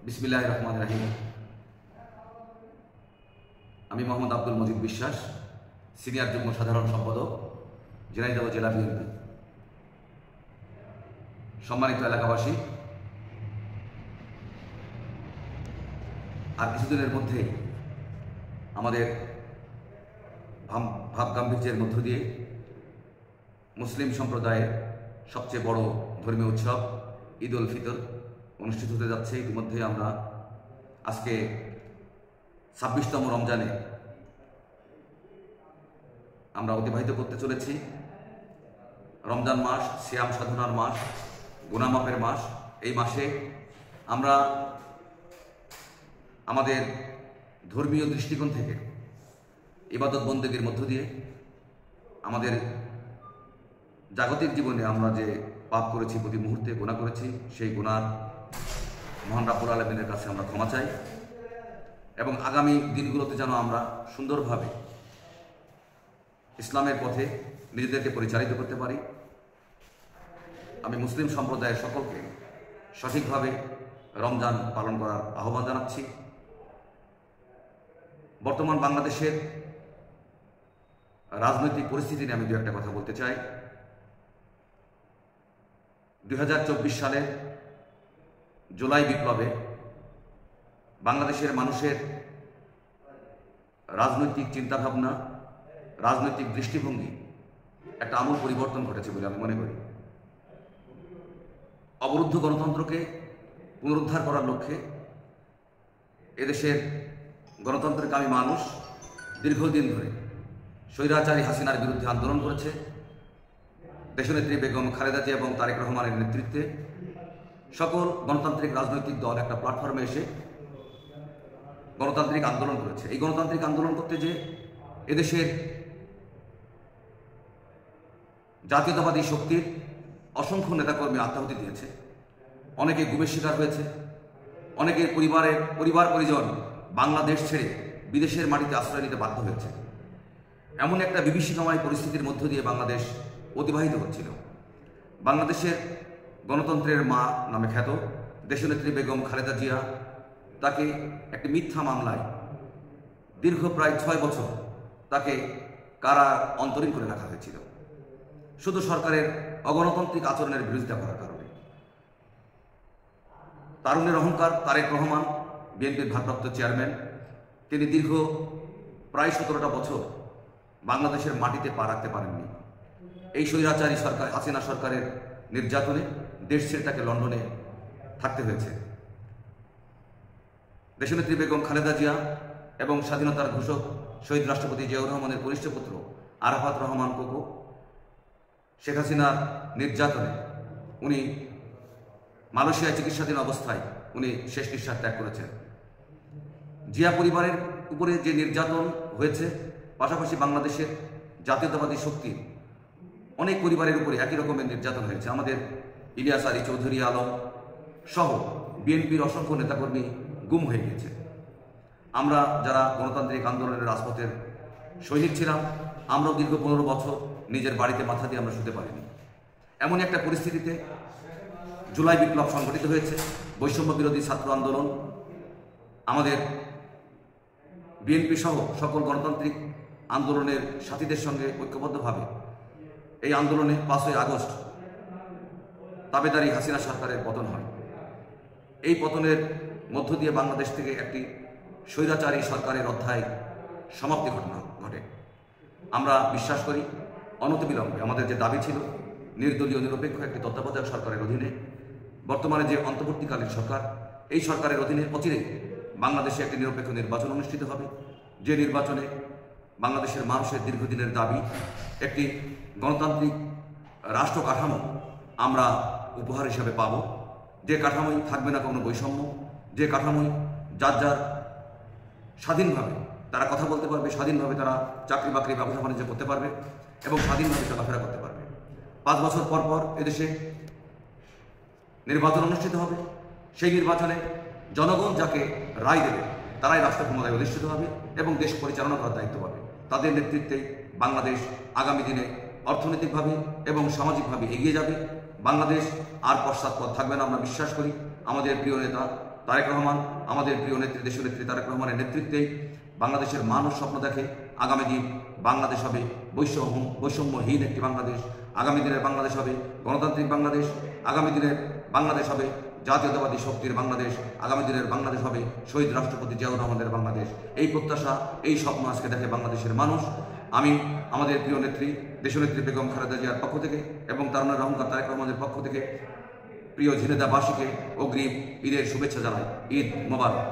বিসমিল্লাহির রহমানির রহিম। আমি মোহাম্মদ আব্দুল মজিদ বিশ্বাস, সিনিয়র যুগ্ম সাধারণ সম্পাদক, ঝিনাইদহ জেলা বিএনপি। সম্মানিত এলাকাবাসী, আর কিছুদিনের মধ্যেই আমাদের ভাব গাম্ভীর্যের মধ্য দিয়ে মুসলিম সম্প্রদায়ের সবচেয়ে বড় ধর্মীয় উৎসব ঈদ উল ফিতর অনুষ্ঠিত হতে যাচ্ছে। ইতিমধ্যে আমরা আজকে 26তম রমজানে আমরা অতিবাহিত করতে চলেছি। রমজান মাস সিয়াম সাধনার মাস, গুনাহ-মাফের মাস। এই মাসে আমরা আমাদের ধর্মীয় দৃষ্টিকোণ থেকে ইবাদত বন্দেগীর মধ্য দিয়ে আমাদের জাগতিক জীবনে আমরা যে পাপ করেছি, প্রতি মুহূর্তে গুনাহ করেছি, সেই গুনার মহান রাব্বুল আলামিনের কাছে আমরা ক্ষমা চাই এবং আগামী দিনগুলোতে যেন আমরা সুন্দরভাবে ইসলামের পথে নিজেদেরকে পরিচালিত করতে পারি। আমি মুসলিম সম্প্রদায়ের সকলকে সঠিকভাবে রমজান পালন করার আহ্বান জানাচ্ছি। বর্তমান বাংলাদেশের রাজনৈতিক পরিস্থিতি নিয়ে আমি দু একটা কথা বলতে চাই। 2024 সালে জুলাই বিপ্লবে বাংলাদেশের মানুষের রাজনৈতিক চিন্তাভাবনা, রাজনৈতিক দৃষ্টিভঙ্গি একটা আমূল পরিবর্তন ঘটেছে বলে আমি মনে করি। অবরুদ্ধ গণতন্ত্রকে পুনরুদ্ধার করার লক্ষ্যে এদেশের গণতন্ত্রকামী মানুষ দীর্ঘদিন ধরে স্বৈরাচারী হাসিনার বিরুদ্ধে আন্দোলন করেছে। দেশনেত্রী বেগম খালেদা জিয়া এবং তারেক রহমানের নেতৃত্বে সকল গণতান্ত্রিক রাজনৈতিক দল একটা প্ল্যাটফর্মে এসে গণতান্ত্রিক আন্দোলন করেছে। এই গণতান্ত্রিক আন্দোলন করতে যে এদেশের জাতীয়তাবাদী শক্তির অসংখ্য নেতাকর্মী আত্মাহুতি দিয়েছে, অনেকে গুমের শিকার হয়েছে, অনেকের পরিবার পরিজন বাংলাদেশ ছেড়ে বিদেশের মাটিতে আশ্রয় নিতে বাধ্য হয়েছে। এমন একটা বিভীষিকাময় পরিস্থিতির মধ্য দিয়ে বাংলাদেশ অতিবাহিত হচ্ছিল। বাংলাদেশের গণতন্ত্রের মা নামে খ্যাত দেশনেত্রী বেগম খালেদা জিয়া, তাকে একটি মিথ্যা মামলায় দীর্ঘ প্রায় 6 বছর তাকে কারা অন্তরীণ করে রাখা হয়েছিল, শুধু সরকারের অগণতান্ত্রিক আচরণের বিরোধিতা করার কারণে। তারুণের অহংকার তারেক রহমান, বিএনপির ভারপ্রাপ্ত চেয়ারম্যান, তিনি দীর্ঘ প্রায় 17টা বছর বাংলাদেশের মাটিতে পা রাখতে পারেননি। এই স্বৈরাচারী সরকার হাসিনা সরকারের নির্যাতনে দেশ ছেড়ে তাকে লন্ডনে থাকতে হয়েছে। দেশনেত্রী বেগম খালেদা জিয়া এবং স্বাধীনতার ঘোষক শহীদ রাষ্ট্রপতি জিয়াউর রহমানের কনিষ্ঠ পুত্র আরাফাত রহমান কোকো শেখ হাসিনার নির্যাতনে উনি মালয়েশিয়ায় চিকিৎসাধীন অবস্থায় উনি শেষ নিঃশ্বাস ত্যাগ করেছেন। জিয়া পরিবারের উপরে যে নির্যাতন হয়েছে, পাশাপাশি বাংলাদেশের জাতীয়তাবাদী শক্তির অনেক পরিবারের উপরে একই রকমের নির্যাতন হয়েছে। আমাদের ইলিয়াস আলী চৌধুরী আলম সহ বিএনপির অসংখ্য নেতাকর্মী গুম হয়ে গিয়েছে। আমরা যারা গণতান্ত্রিক আন্দোলনের রাজপথের সৈনিক ছিলাম, আমরাও দীর্ঘ 15 বছর নিজের বাড়িতে মাথা দিয়ে আমরা শুতে পারিনি। এমন একটা পরিস্থিতিতে জুলাই বিপ্লব সংগঠিত হয়েছে, বৈষম্য বিরোধী ছাত্র আন্দোলন। আমাদের বিএনপি সহ সকল গণতান্ত্রিক আন্দোলনের সাথীদের সঙ্গে ঐক্যবদ্ধভাবে এই আন্দোলনে 5ই আগস্ট তাবেদারি হাসিনা সরকারের পতন হয়। এই পতনের মধ্য দিয়ে বাংলাদেশ থেকে একটি স্বৈরাচারী সরকারের অধ্যায় সমাপ্তি ঘটে। আমরা বিশ্বাস করি অনতিবিলম্বে আমাদের যে দাবি ছিল নির্দলীয় নিরপেক্ষ একটি তত্ত্বাবধায়ক সরকারের অধীনে, বর্তমানে যে অন্তর্বর্তীকালীন সরকার, এই সরকারের অধীনে অচিরেই বাংলাদেশে একটি নিরপেক্ষ নির্বাচন অনুষ্ঠিত হবে। যে নির্বাচনে বাংলাদেশের মানুষের দীর্ঘদিনের দাবি একটি গণতান্ত্রিক রাষ্ট্র কাঠামো আমরা উপহার হিসাবে পাব। যে কাঠামোই থাকবে না কোনো বৈষম্য, যে কাঠামোই যার যার স্বাধীনভাবে তারা কথা বলতে পারবে, স্বাধীনভাবে তারা চাকরি বাকরি ব্যবসা বাণিজ্য করতে পারবে এবং স্বাধীনভাবে চলাফেরা করতে পারবে। 5 বছর পর পর এদেশে নির্বাচন অনুষ্ঠিত হবে। সেই নির্বাচনে জনগণ যাকে রায় দেবে তারাই রাষ্ট্র ক্ষমতায় অধিষ্ঠিত হবে এবং দেশ পরিচালনা করার দায়িত্ব পাবে। তাদের নেতৃত্বেই বাংলাদেশ আগামী দিনে অর্থনৈতিকভাবে এবং সামাজিকভাবে এগিয়ে যাবে। বাংলাদেশ আর পশ্চাৎপদ থাকবে না। আমরা বিশ্বাস করি আমাদের প্রিয় নেতা তারেক রহমান, আমাদের প্রিয় নেত্রী, দেশীয় নেত্রী তারেক রহমানের নেতৃত্বে বাংলাদেশের মানুষ স্বপ্ন দেখে আগামী দিন বাংলাদেশ হবে বৈষম্যহীন একটি বাংলাদেশ। আগামী দিনের বাংলাদেশ হবে গণতান্ত্রিক বাংলাদেশ। আগামী দিনের বাংলাদেশ হবে জাতীয়তাবাদী শক্তির বাংলাদেশ। আগামী দিনের বাংলাদেশ হবে শহীদ রাষ্ট্রপতি জিয়াউর রহমানের বাংলাদেশ। এই প্রত্যাশা, এই স্বপ্ন আজকে দেখে বাংলাদেশের মানুষ। আমি আমাদের প্রিয় নেত্রী, দেশনেত্রী বেগম খালেদা জিয়ার পক্ষ থেকে এবং তারুণের অহংকার তারেক রহমানের পক্ষ থেকে প্রিয় ঝিনেদাবাসীকে অগ্রিম ঈদের শুভেচ্ছা জানাই। ঈদ মোবারক।